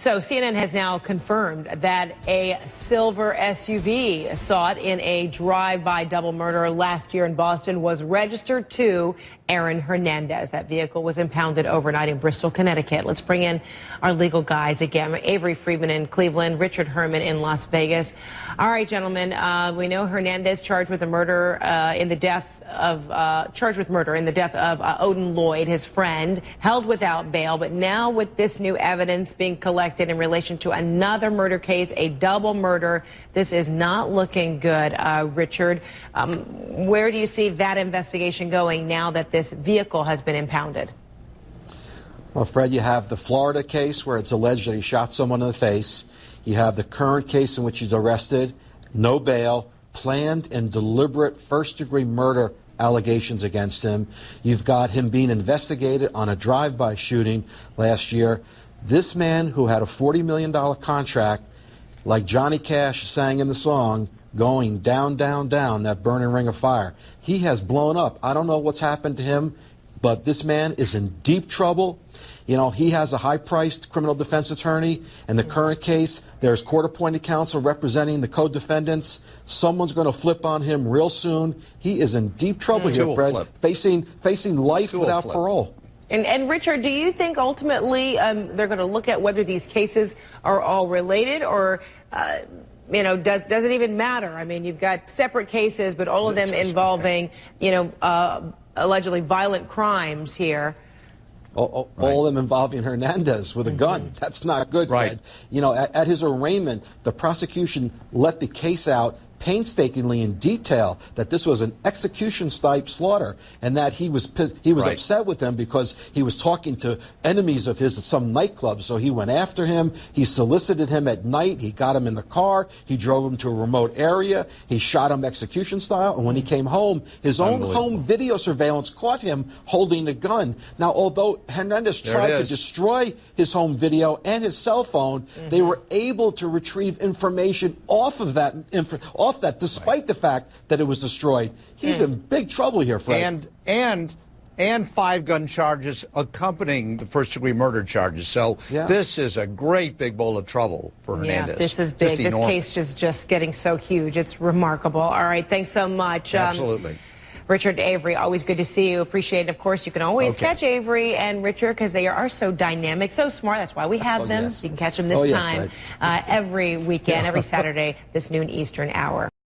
So CNN has now confirmed that a silver SUV sought in a drive-by double murder last year in Boston was registered to Aaron Hernandez. That vehicle was impounded overnight in Bristol, Connecticut. Let's bring in our legal guys again. Avery Friedman in Cleveland, Richard Herman in Las Vegas. All right, gentlemen, we know Hernandez charged with murder in the death of Odin Lloyd, his friend, held without bail. But now with this new evidence being collected in relation to another murder case, a double murder, this is not looking good. Richard, where do you see that investigation going now that this vehicle has been impounded? Well, Fred, you have the Florida case where it's alleged that he shot someone in the face. You have the current case in which he's arrested, no bail, planned and deliberate first-degree murder allegations against him. You've got him being investigated on a drive-by shooting last year. This man who had a $40 million contract, like Johnny Cash sang in the song, going down, down, down, that burning ring of fire. He has blown up. I don't know what's happened to him, but this man is in deep trouble. You know, he has a high-priced criminal defense attorney. In the current case, there's court-appointed counsel representing the co-defendants. Someone's going to flip on him real soon. He is in deep trouble here, Fred, facing life without parole. And Richard, do you think ultimately they're going to look at whether these cases are all related, or you know, does it even matter? I mean, you've got separate cases, but all of them involving, you know, allegedly violent crimes here. All of them involving Hernandez with a gun. That's not good, Fred. You know, at his arraignment, the prosecution let the case out painstakingly in detail that this was an execution-type slaughter, and that he was upset with them because he was talking to enemies of his at some nightclub. So he went after him. He solicited him at night. He got him in the car. He drove him to a remote area. He shot him execution style. And when he came home, his own home video surveillance caught him holding a gun. Now, although Hernandez tried to destroy his home video and his cell phone, they were able to retrieve information off of that, despite the fact that it was destroyed. He's in big trouble here, Fred. And 5 gun charges accompanying the first-degree murder charges. So this is a great big bowl of trouble for Hernandez. Yeah, this is big. This case is just getting so huge. It's remarkable. All right, thanks so much. Absolutely. Richard, Avery, always good to see you. Appreciate it. Of course, you can always catch Avery and Richard because they are so dynamic, so smart. That's why we have them. You can catch them this time every weekend, every Saturday, this noon Eastern hour.